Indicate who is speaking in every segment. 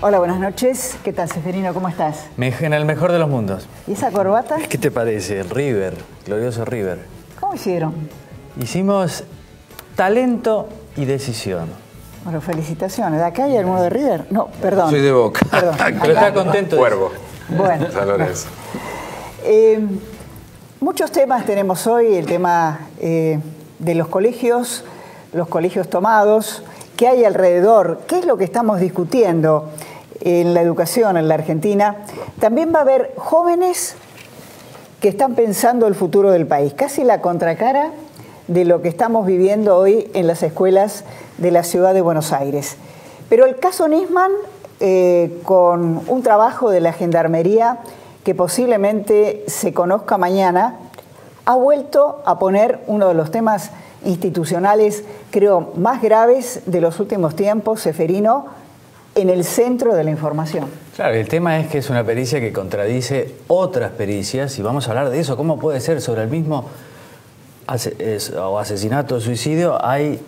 Speaker 1: Hola, buenas noches. ¿Qué tal, Seferino? ¿Cómo estás?
Speaker 2: En el mejor de los mundos.
Speaker 1: ¿Y esa corbata?
Speaker 2: ¿Qué te parece? El River, glorioso River.
Speaker 1: ¿Cómo hicieron?
Speaker 2: Hicimos talento y decisión.
Speaker 1: Bueno, felicitaciones. ¿De acá hay alguno de River? No, perdón.
Speaker 3: Soy de Boca.
Speaker 1: Perdón.
Speaker 2: Pero está contento.
Speaker 3: Cuervo.
Speaker 1: Bueno. Muchos temas tenemos hoy. El tema de los colegios tomados. ¿Qué hay alrededor? ¿Qué es lo que estamos discutiendo en la educación en la Argentina? También va a haber jóvenes que están pensando el futuro del país, casi la contracara de lo que estamos viviendo hoy en las escuelas de la ciudad de Buenos Aires. Pero el caso Nisman, con un trabajo de la Gendarmería que posiblemente se conozca mañana, ha vuelto a poner uno de los temas institucionales, creo, más graves de los últimos tiempos, Seferino, en el centro de la información.
Speaker 2: Claro, el tema es que es una pericia que contradice otras pericias y vamos a hablar de eso. ¿Cómo puede ser sobre el mismo asesinato o suicidio hay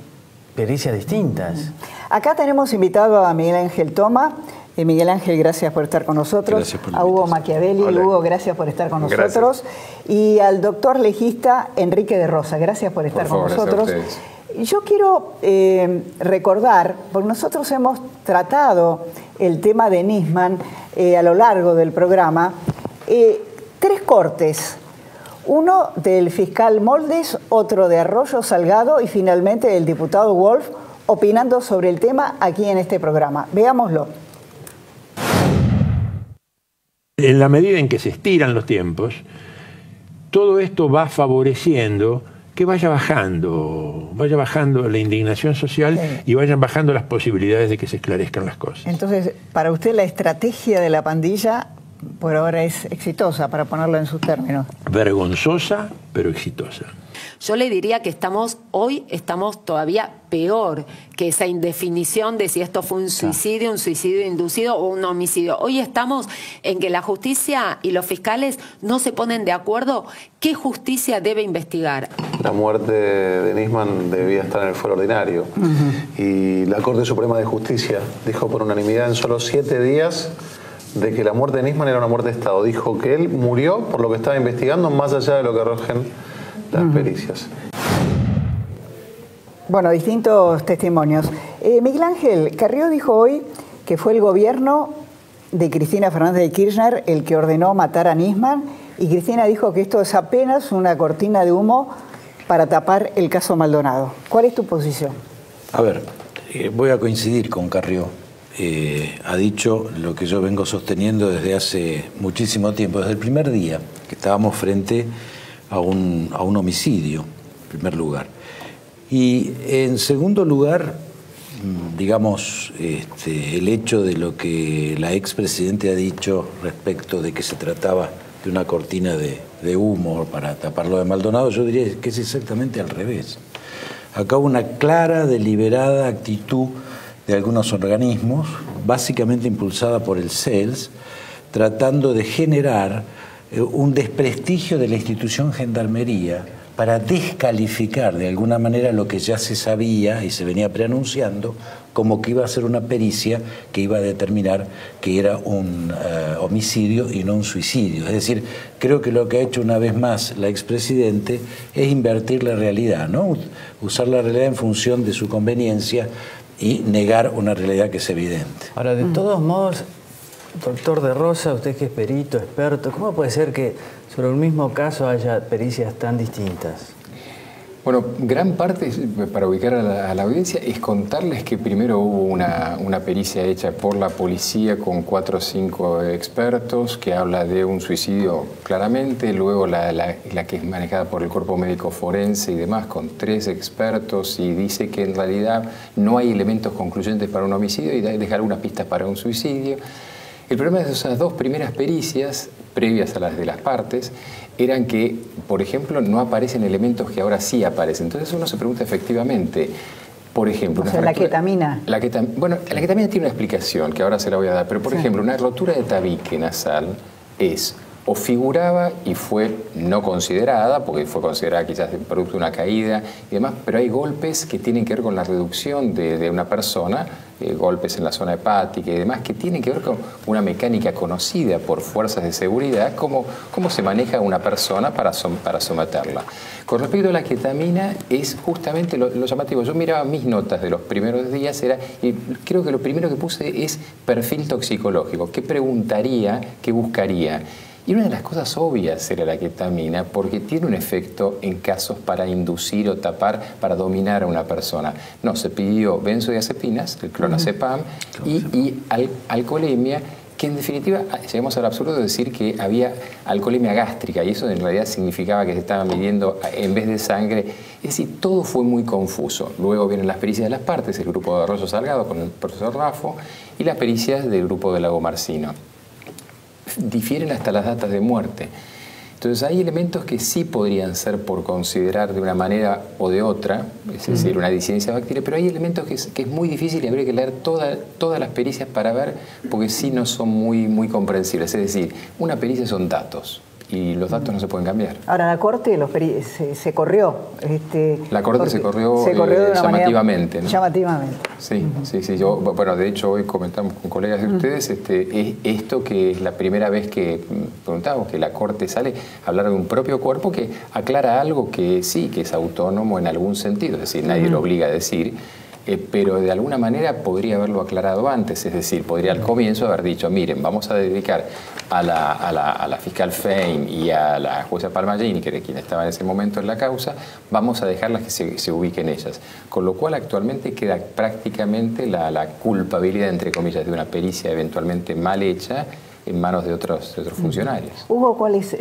Speaker 2: pericias distintas?
Speaker 1: Acá tenemos invitado a Miguel Ángel Toma. Miguel Ángel, gracias por estar con nosotros. A Hugo Machiavelli. Hola. Hugo, gracias por estar con nosotros. Y al doctor legista Enrique de Rosa, gracias por estar con nosotros. Yo quiero recordar, porque nosotros hemos tratado el tema de Nisman a lo largo del programa, 3 cortes. Uno del fiscal Moldes, otro de Arroyo Salgado y finalmente del diputado Wolf, opinando sobre el tema aquí en este programa. Veámoslo.
Speaker 4: En la medida en que se estiran los tiempos, todo esto va favoreciendo que vaya bajando la indignación social, sí, y vayan bajando las posibilidades de que se esclarezcan las cosas.
Speaker 1: Entonces, para usted la estrategia de la pandilla por ahora es exitosa, para ponerlo en sus términos.
Speaker 4: Vergonzosa, pero exitosa.
Speaker 5: Yo le diría que hoy estamos todavía peor que esa indefinición de si esto fue un suicidio inducido o un homicidio. Hoy estamos en que la justicia y los fiscales no se ponen de acuerdo qué justicia debe investigar.
Speaker 6: La muerte de Nisman debía estar en el fuero ordinario. Y la Corte Suprema de Justicia dijo por unanimidad en solo 7 días de que la muerte de Nisman era una muerte de Estado. Dijo que él murió por lo que estaba investigando, más allá de lo que arrojen las pericias.
Speaker 1: Bueno, distintos testimonios. Miguel Ángel, Carrió dijo hoy que fue el gobierno de Cristina Fernández de Kirchner el que ordenó matar a Nisman, y Cristina dijo que esto es apenas una cortina de humo para tapar el caso Maldonado. ¿Cuál es tu posición?
Speaker 3: A ver, voy a coincidir con Carrió. Ha dicho lo que yo vengo sosteniendo desde hace muchísimo tiempo, desde el primer día que estábamos frente a un homicidio, en primer lugar. Y en segundo lugar, digamos, el hecho de lo que la expresidente ha dicho respecto de que se trataba de una cortina de humo para tapar lo de Maldonado, yo diría que es exactamente al revés. Acá hubo una clara, deliberada actitud de algunos organismos, básicamente impulsada por el CELS, tratando de generar un desprestigio de la institución Gendarmería para descalificar de alguna manera lo que ya se sabía y se venía preanunciando como que iba a ser una pericia que iba a determinar que era un homicidio y no un suicidio. Es decir, creo que lo que ha hecho una vez más la expresidente es invertir la realidad, ¿no? Usar la realidad en función de su conveniencia y negar una realidad que es evidente.
Speaker 2: Ahora, de todos modos, doctor de Rosa, usted que es perito, experto, ¿cómo puede ser que sobre un mismo caso haya pericias tan distintas?
Speaker 7: Bueno, gran parte, para ubicar a la audiencia, es contarles que primero hubo una pericia hecha por la policía con 4 o 5 expertos que habla de un suicidio claramente, luego la que es manejada por el cuerpo médico forense y demás con 3 expertos y dice que en realidad no hay elementos concluyentes para un homicidio y deja algunas pistas para un suicidio. El problema de esas 2 primeras pericias, previas a las de las partes, eran que, por ejemplo, no aparecen elementos que ahora sí aparecen. Entonces uno se pregunta efectivamente, por ejemplo...
Speaker 1: O sea, la ketamina.
Speaker 7: Bueno, la ketamina tiene una explicación que ahora se la voy a dar, pero por ejemplo, una rotura de tabique nasal es o figuraba y fue no considerada, porque fue considerada quizás producto de una caída y demás, pero hay golpes que tienen que ver con la reducción de una persona, golpes en la zona hepática y demás, que tienen que ver con una mecánica conocida por fuerzas de seguridad, cómo se maneja una persona para someterla. Con respecto a la ketamina, es justamente lo llamativo. Yo miraba mis notas de los primeros días, y creo que lo primero que puse es perfil toxicológico. ¿Qué preguntaría? ¿Qué buscaría? Y una de las cosas obvias era la ketamina, porque tiene un efecto en casos para inducir o tapar, para dominar a una persona. No, se pidió benzodiazepinas, el clonazepam, y alcoholemia, que en definitiva llegamos al absurdo de decir que había alcoholemia gástrica, y eso en realidad significaba que se estaba midiendo en vez de sangre. Es decir, todo fue muy confuso. Luego vienen las pericias de las partes, el grupo de Arroyo Salgado con el profesor Raffo, y las pericias del grupo de Lagomarsino. Difieren hasta las datas de muerte. Entonces hay elementos que sí podrían ser por considerar de una manera o de otra, es decir, una disidencia bacteriana, pero hay elementos que es muy difícil y habría que leer todas las pericias para ver, porque sí no son muy comprensibles. Es decir, una pericia son datos y los datos no se pueden cambiar.
Speaker 1: Ahora, la Corte se corrió.
Speaker 7: La Corte se corrió llamativamente, ¿no?
Speaker 1: Llamativamente.
Speaker 7: Sí. Yo, bueno, de hecho, hoy comentamos con colegas de ustedes esto que es la primera vez que preguntamos que la Corte sale a hablar de un propio cuerpo que aclara algo que sí, que es autónomo en algún sentido, es decir, nadie lo obliga a decir, pero de alguna manera podría haberlo aclarado antes, es decir, podría al comienzo haber dicho, miren, vamos a dedicar a la fiscal Fein y a la jueza Palmagini, que era quien estaba en ese momento en la causa, vamos a dejarlas que se ubiquen ellas. Con lo cual actualmente queda prácticamente la culpabilidad, entre comillas, de una pericia eventualmente mal hecha en manos de otros funcionarios.
Speaker 1: Hugo, ¿cuál es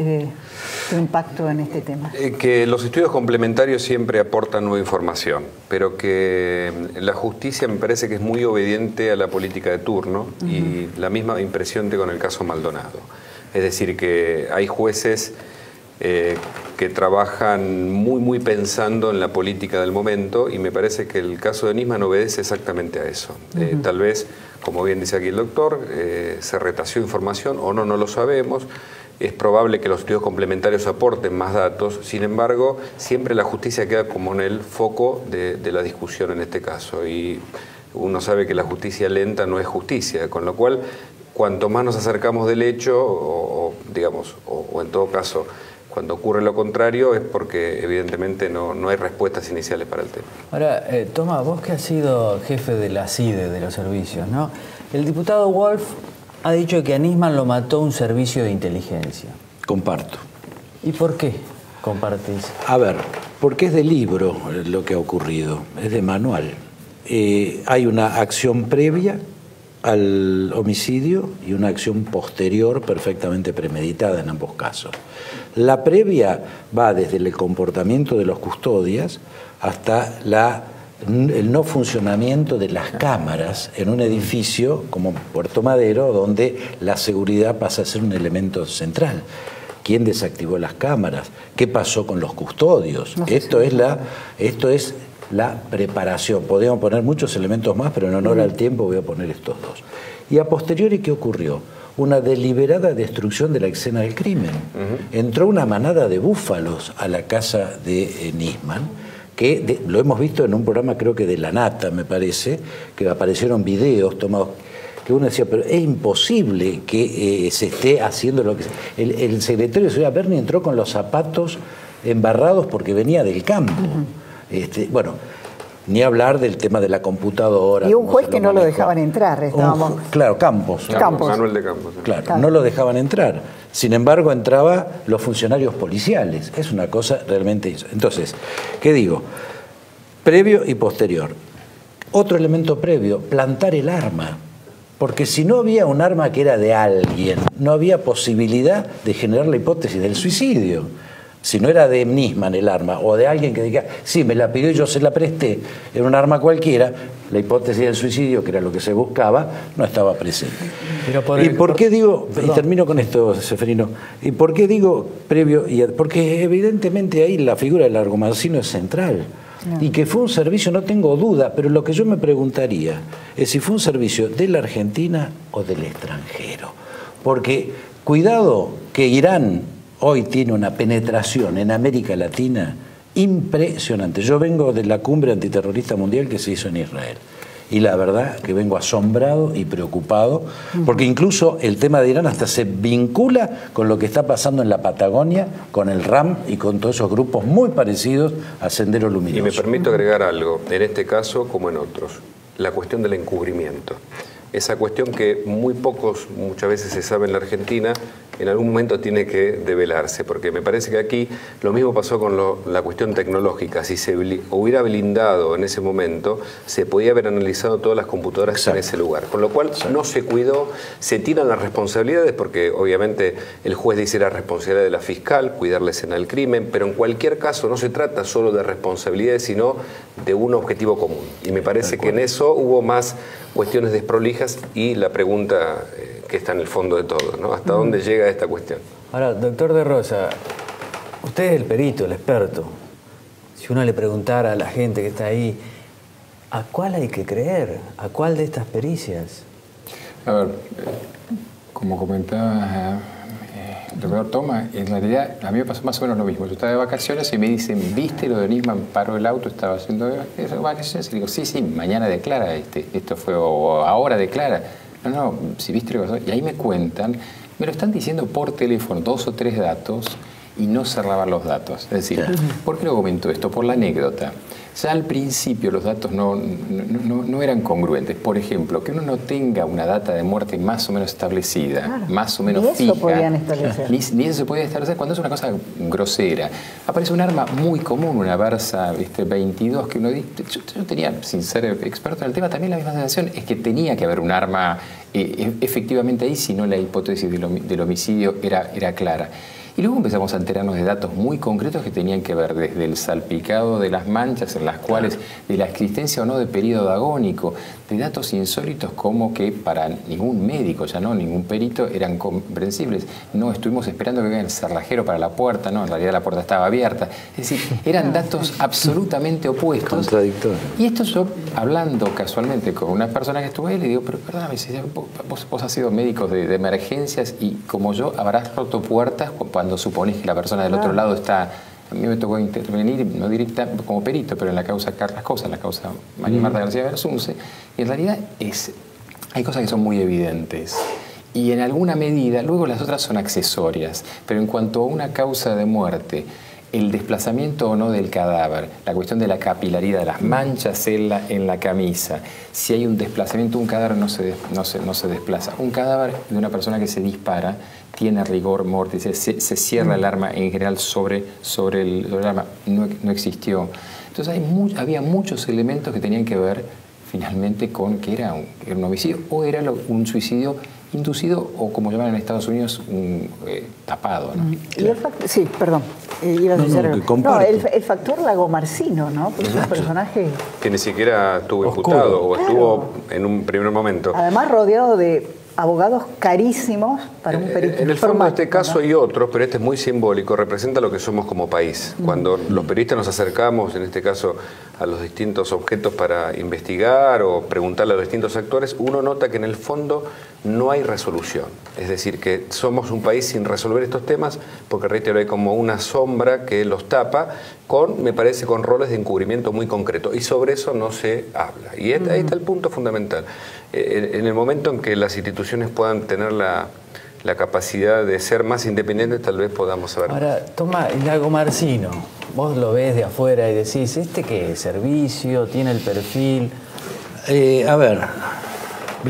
Speaker 1: tu impacto en este tema?
Speaker 8: Que los estudios complementarios siempre aportan nueva información, pero que la justicia me parece que es muy obediente a la política de turno, y la misma impresión tengo con el caso Maldonado. Es decir, que hay jueces que trabajan muy pensando en la política del momento, y me parece que el caso de Nisman obedece exactamente a eso. Tal vez, como bien dice aquí el doctor, se retació información o no lo sabemos. Es probable que los estudios complementarios aporten más datos, sin embargo, siempre la justicia queda como en el foco de la discusión en este caso, y uno sabe que la justicia lenta no es justicia, con lo cual, cuanto más nos acercamos del hecho, o en todo caso, cuando ocurre lo contrario, es porque evidentemente no hay respuestas iniciales para el tema.
Speaker 2: Ahora, Tomás, vos que has sido jefe de la CIDE, de los servicios, ¿no? El diputado Wolf ha dicho que a Nisman lo mató un servicio de inteligencia.
Speaker 3: Comparto.
Speaker 2: ¿Y por qué compartís?
Speaker 3: A ver, porque es de libro lo que ha ocurrido, es de manual. Hay una acción previa al homicidio y una acción posterior perfectamente premeditada en ambos casos. La previa va desde el comportamiento de los custodias hasta el no funcionamiento de las cámaras en un edificio como Puerto Madero, donde la seguridad pasa a ser un elemento central. ¿Quién desactivó las cámaras? ¿Qué pasó con los custodios? Esto es la preparación. Podríamos poner muchos elementos más, pero en honor al tiempo voy a poner estos dos. Y a posteriori, ¿qué ocurrió? Una deliberada destrucción de la escena del crimen. Entró una manada de búfalos a la casa de Nisman, que lo hemos visto en un programa, creo que de La Nata, me parece, que aparecieron videos tomados, que uno decía, pero es imposible que se esté haciendo lo que... El secretario de Seguridad Berni entró con los zapatos embarrados porque venía del campo. Bueno, ni hablar del tema de la computadora.
Speaker 1: Y un juez que no lo dejaban entrar.
Speaker 3: Claro, Campos.
Speaker 8: Manuel de Campos.
Speaker 3: Claro, no lo dejaban entrar. Sin embargo, entraban los funcionarios policiales. Es una cosa realmente... Entonces, ¿qué digo? Previo y posterior. Otro elemento previo, plantar el arma. Porque si no había un arma que era de alguien, no había posibilidad de generar la hipótesis del suicidio. Si no era de Nisman el arma, o de alguien que diga, sí, me la pidió y yo se la presté, era un arma cualquiera, la hipótesis del suicidio, que era lo que se buscaba, no estaba presente. ¿Y por qué digo, y termino con esto, Seferino, y por qué digo previo? Porque evidentemente ahí la figura del Lagomarsino es central. Y que fue un servicio, no tengo duda, pero lo que yo me preguntaría es si fue un servicio de la Argentina o del extranjero. Porque Cuidado que Irán hoy tiene una penetración en América Latina impresionante. Yo vengo de la cumbre antiterrorista mundial que se hizo en Israel. Y la verdad que vengo asombrado y preocupado, porque incluso el tema de Irán hasta se vincula con lo que está pasando en la Patagonia, con el RAM y con todos esos grupos muy parecidos a Sendero Luminoso.
Speaker 8: Y me permito agregar algo, en este caso como en otros, la cuestión del encubrimiento. Esa cuestión que muchas veces se sabe en la Argentina, en algún momento tiene que develarse, porque me parece que aquí lo mismo pasó con la cuestión tecnológica. Si se hubiera blindado en ese momento, se podía haber analizado todas las computadoras en ese lugar. Con lo cual no se cuidó, se tiran las responsabilidades, porque obviamente el juez dice la responsabilidad de la fiscal, cuidar la escena del crimen, pero en cualquier caso no se trata solo de responsabilidades, sino de un objetivo común. Y me parece que en eso hubo más cuestiones desprolijas y la pregunta que está en el fondo de todo, ¿no? ¿Hasta dónde llega esta cuestión?
Speaker 2: Ahora, doctor De Rosa, usted es el perito, el experto. Si uno le preguntara a la gente que está ahí, ¿a cuál hay que creer? ¿A cuál de estas pericias?
Speaker 7: A ver, como comentaba el doctor Tomás, en realidad a mí me pasó más o menos lo mismo. Yo estaba de vacaciones y me dicen, ¿viste lo de Nisman? Paro el auto, estaba haciendo vacaciones y digo, sí, mañana declara, esto fue, o ahora declara. No, si viste lo que pasó. Y ahí me cuentan, me lo están diciendo por teléfono, 2 o 3 datos, y no cerraban los datos. Es decir, ¿por qué lo comento esto? Por la anécdota. Ya al principio los datos no eran congruentes. Por ejemplo, que uno no tenga una data de muerte más o menos establecida, más o menos fija.
Speaker 1: Ni eso podían establecer.
Speaker 7: Ni eso se podía establecer cuando es una cosa grosera. Aparece un arma muy común, una Versa 22, que uno dice, yo tenía, sin ser experto en el tema, también la misma sensación, es que tenía que haber un arma efectivamente ahí, si no la hipótesis del homicidio era clara. Y luego empezamos a enterarnos de datos muy concretos que tenían que ver desde el salpicado de las manchas en las cuales, de la existencia o no de período agónico, de datos insólitos como que para ningún médico, ya no, ningún perito, eran comprensibles. No estuvimos esperando que venga el cerrajero para la puerta, no, en realidad la puerta estaba abierta. Es decir, eran datos absolutamente opuestos.
Speaker 3: Contradictorios.
Speaker 7: Y esto yo, hablando casualmente con una persona que estuve ahí, le digo, pero perdóname, vos has sido médico de emergencias y como yo habrás roto puertas cuando suponés que la persona del otro lado está. A mí me tocó intervenir, no directa como perito, pero en la causa Carlas Cosa, en la causa María Marta García Bersunce, y en realidad hay cosas que son muy evidentes. Y en alguna medida, luego las otras son accesorias, pero en cuanto a una causa de muerte, el desplazamiento o no del cadáver, la cuestión de la capilaridad, las manchas en la camisa, si hay un desplazamiento, un cadáver no se desplaza. Un cadáver de una persona que se dispara tiene rigor mortis, se cierra el arma en general sobre el arma, no existió. Entonces había muchos elementos que tenían que ver finalmente con que era un homicidio o era un suicidio inducido o como llaman en Estados Unidos un tapado, ¿no?
Speaker 1: Y sí, perdón. Ibas a decir algo. El factor Lagomarsino, ¿no? Porque es un personaje
Speaker 8: que ni siquiera estuvo imputado o estuvo en un primer momento.
Speaker 1: Además rodeado de abogados carísimos para un perito.
Speaker 8: En el fondo de este caso hay otros, pero este es muy simbólico, representa lo que somos como país. Cuando los periodistas nos acercamos, en este caso, a los distintos objetos para investigar o preguntarle a los distintos actores, uno nota que en el fondo no hay resolución. Es decir, que somos un país sin resolver estos temas, porque reitero, hay como una sombra que los tapa, me parece, con roles de encubrimiento muy concretos. Y sobre eso no se habla. Y ahí está el punto fundamental. En el momento en que las instituciones puedan tener la capacidad de ser más independientes, tal vez podamos saber.
Speaker 2: Ahora, toma el Lagomarsino. Vos lo ves de afuera y decís, ¿este qué es? ¿Servicio? ¿Tiene el perfil?
Speaker 3: A ver,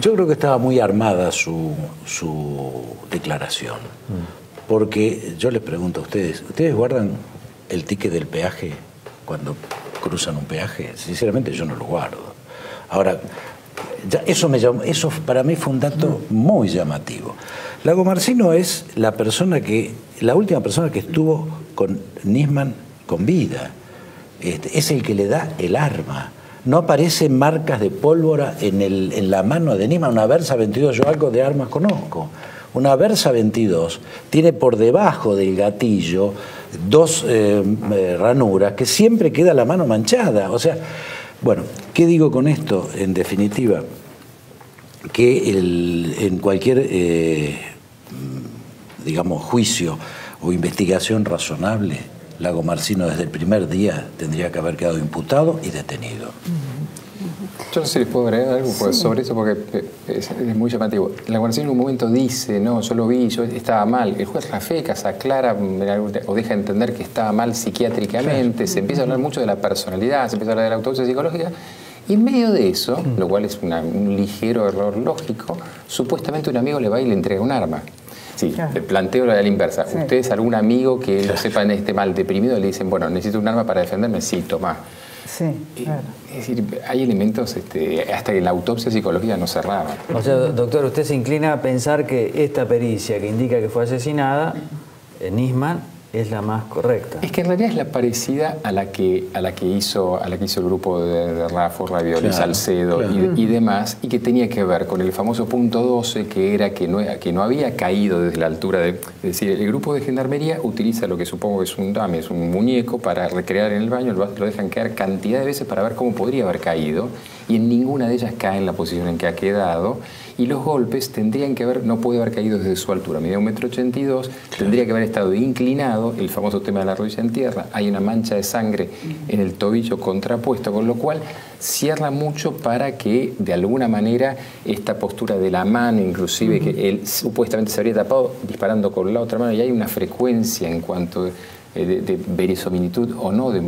Speaker 3: yo creo que estaba muy armada su declaración. Porque yo les pregunto a ustedes, ¿ustedes guardan el ticket del peaje cuando cruzan un peaje? Sinceramente yo no lo guardo. Ahora, eso para mí fue un dato muy llamativo. Lagomarsino es la última persona que estuvo con Nisman con vida. Es el que le da el arma. No aparecen marcas de pólvora en la mano de Nisman. Una Versa 22, yo algo de armas conozco. Una Versa 22 tiene por debajo del gatillo 2 ranuras que siempre queda la mano manchada. O sea, bueno, ¿qué digo con esto? En definitiva, que en cualquier digamos, juicio o investigación razonable, Lagomarsino desde el primer día tendría que haber quedado imputado y detenido.
Speaker 7: Yo no sé si les puedo agregar algo sobre eso porque es muy llamativo. Lagomarsino en un momento dice, no, yo lo vi, yo estaba mal. El juez Rafecas aclara o deja entender que estaba mal psiquiátricamente, se empieza a hablar mucho de la personalidad, se empieza a hablar de la autopsia psicológica. Y en medio de eso, lo cual es un ligero error lógico, supuestamente un amigo le va y le entrega un arma. Sí, le planteo la inversa. Sí. Ustedes, algún amigo que lo sepan esté mal deprimido, le dicen, bueno, necesito un arma para defenderme, sí, toma.
Speaker 1: Sí, claro.
Speaker 7: Es decir, hay elementos hasta que la autopsia psicológica no cerraba.
Speaker 2: O sea, doctor, usted se inclina a pensar que esta pericia que indica que fue asesinada, Nisman, es la más correcta.
Speaker 7: Es que en realidad es la parecida a la que hizo el grupo de Raffo, Ravioli, Salcedo y demás, y que tenía que ver con el famoso punto 12, que era que no había caído desde la altura de... Es decir, el grupo de gendarmería utiliza lo que supongo que es un dummy, es un muñeco para recrear en el baño, lo dejan caer cantidad de veces para ver cómo podría haber caído, y en ninguna de ellas cae en la posición en que ha quedado. Y los golpes tendrían que no puede haber caído desde su altura, medía 1,82 m, tendría que haber estado inclinado, el famoso tema de la rodilla en tierra, hay una mancha de sangre en el tobillo contrapuesto, con lo cual cierra mucho para que de alguna manera esta postura de la mano, inclusive que él supuestamente se habría tapado disparando con la otra mano, y hay una frecuencia en cuanto de verosimilitud o no, de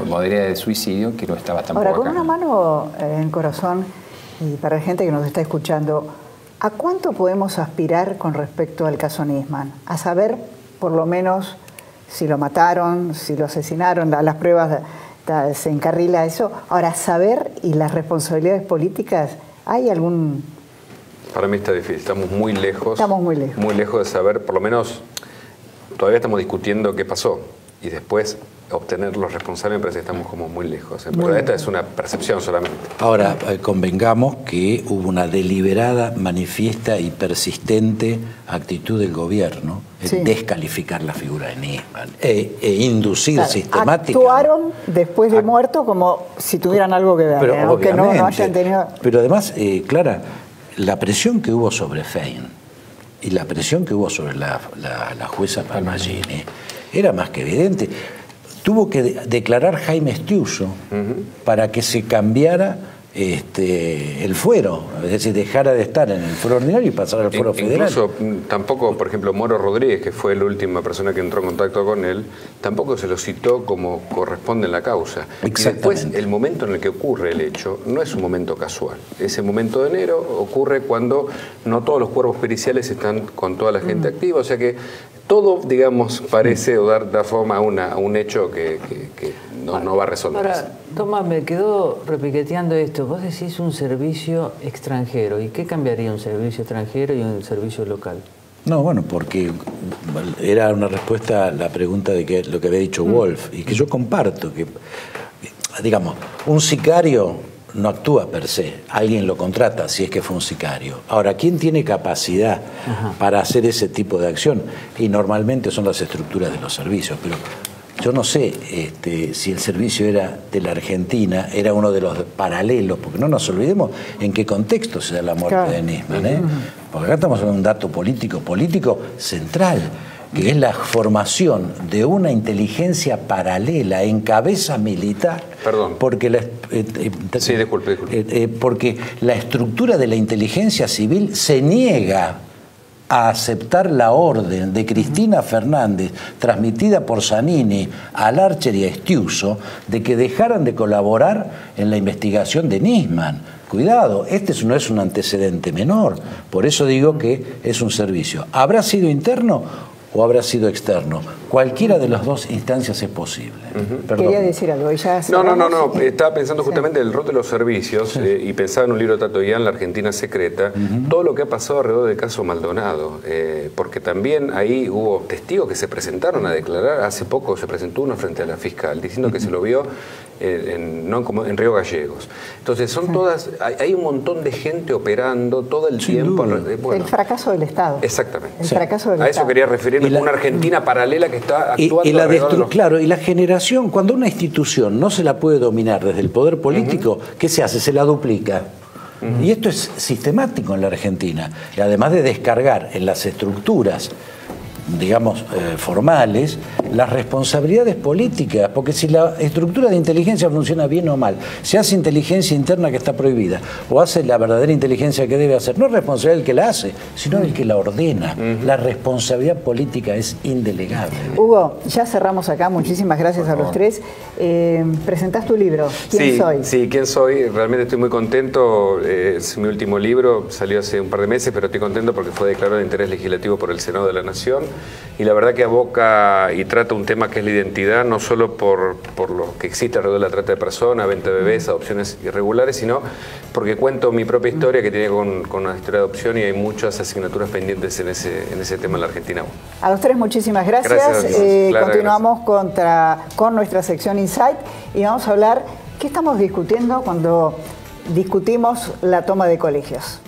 Speaker 7: modalidad de suicidio, que no estaba tampoco
Speaker 1: acá. Ahora, con
Speaker 7: acá.
Speaker 1: una mano en corazón, y para la gente que nos está escuchando, ¿a cuánto podemos aspirar con respecto al caso Nisman? A saber, por lo menos, si lo mataron, si lo asesinaron, las pruebas, se encarrila eso. Ahora, saber y las responsabilidades políticas, ¿hay algún...?
Speaker 8: Para mí está difícil, estamos muy lejos.
Speaker 1: Estamos muy lejos.
Speaker 8: Muy lejos de saber, por lo menos, todavía estamos discutiendo qué pasó. Y después obtener los responsables, me parece que estamos como muy lejos. Pero esta es una percepción solamente.
Speaker 3: Ahora, convengamos que hubo una deliberada, manifiesta y persistente actitud del gobierno en descalificar la figura de Nisman e inducir sistemáticamente.
Speaker 1: Actuaron después de muerto como si tuvieran algo que ver,
Speaker 3: pero,
Speaker 1: aunque no hayan tenido...
Speaker 3: Pero además, Clara, la presión que hubo sobre Fein y la presión que hubo sobre la jueza Palmagini era más que evidente. Tuvo que declarar Jaime Estiuso para que se cambiara el fuero, es decir, dejara de estar en el fuero ordinario y pasara al fuero federal.
Speaker 8: Incluso tampoco, por ejemplo, Moro Rodríguez, que fue la última persona que entró en contacto con él, tampoco se lo citó como corresponde en la causa. Y después, el momento en el que ocurre el hecho no es un momento casual. Ese momento de enero ocurre cuando no todos los cuerpos periciales están con toda la gente activa, o sea que todo, digamos, parece o dar forma a un hecho que no va a resolverse.
Speaker 2: Ahora, Tomás, me quedó repiqueteando esto. Vos decís un servicio extranjero. ¿Y qué cambiaría un servicio extranjero y un servicio local?
Speaker 3: No, bueno, porque era una respuesta a la pregunta de lo que había dicho Wolf, y que yo comparto, que, digamos, un sicario no actúa per se, alguien lo contrata si es que fue un sicario. Ahora, ¿quién tiene capacidad para hacer ese tipo de acción? Y normalmente son las estructuras de los servicios, pero yo no sé si el servicio era de la Argentina, era uno de los paralelos, porque no nos olvidemos en qué contexto se da la muerte de Nisman, porque acá estamos hablando de un dato político central, que es la formación de una inteligencia paralela en cabeza militar.
Speaker 8: Perdón.
Speaker 3: Porque
Speaker 8: sí, disculpe.
Speaker 3: Porque la estructura de la inteligencia civil se niega a aceptar la orden de Cristina Fernández, transmitida por Zanini a Larcher y a Estiuso, de que dejaran de colaborar en la investigación de Nisman. Cuidado, este no es un antecedente menor, por eso digo que es un servicio. ¿Habrá sido interno o habrá sido externo? Cualquiera de las dos instancias es posible.
Speaker 1: Quería decir algo.
Speaker 8: No. Estaba pensando justamente en el rol de los servicios y pensaba en un libro de Tato Ian, La Argentina Secreta, todo lo que ha pasado alrededor del caso Maldonado, porque también ahí hubo testigos que se presentaron a declarar. Hace poco se presentó uno frente a la fiscal diciendo que se lo vio en Río Gallegos. Entonces son todas, hay un montón de gente operando todo el tiempo.
Speaker 1: El fracaso del Estado.
Speaker 8: Exactamente.
Speaker 1: El fracaso del
Speaker 8: Estado.
Speaker 1: Estado.
Speaker 8: Eso quería referirme con una Argentina paralela que está actuando.
Speaker 3: Claro, y la generación, cuando una institución no se la puede dominar desde el poder político, ¿qué se hace? Se la duplica. Y esto es sistemático en la Argentina. Y además de descargar en las estructuras digamos, formales, las responsabilidades políticas, porque si la estructura de inteligencia funciona bien o mal, se hace inteligencia interna que está prohibida, o hace la verdadera inteligencia que debe hacer, no es responsabilidad el que la hace, sino el que la ordena. La responsabilidad política es indelegable.
Speaker 1: Hugo, ya cerramos acá, muchísimas gracias a los tres. Presentás tu libro, ¿Quién soy?
Speaker 8: Sí, ¿Quién soy? Realmente estoy muy contento, es mi último libro, salió hace un par de meses, pero estoy contento porque fue declarado de interés legislativo por el Senado de la Nación, y la verdad que aboca y trata un tema que es la identidad, no solo por lo que existe alrededor de la trata de personas, venta de bebés, adopciones irregulares, sino porque cuento mi propia historia que tiene con una historia de adopción, y hay muchas asignaturas pendientes en ese tema en la Argentina.
Speaker 1: A los tres muchísimas gracias. Continuamos con nuestra sección Insight y vamos a hablar qué estamos discutiendo cuando discutimos la toma de colegios.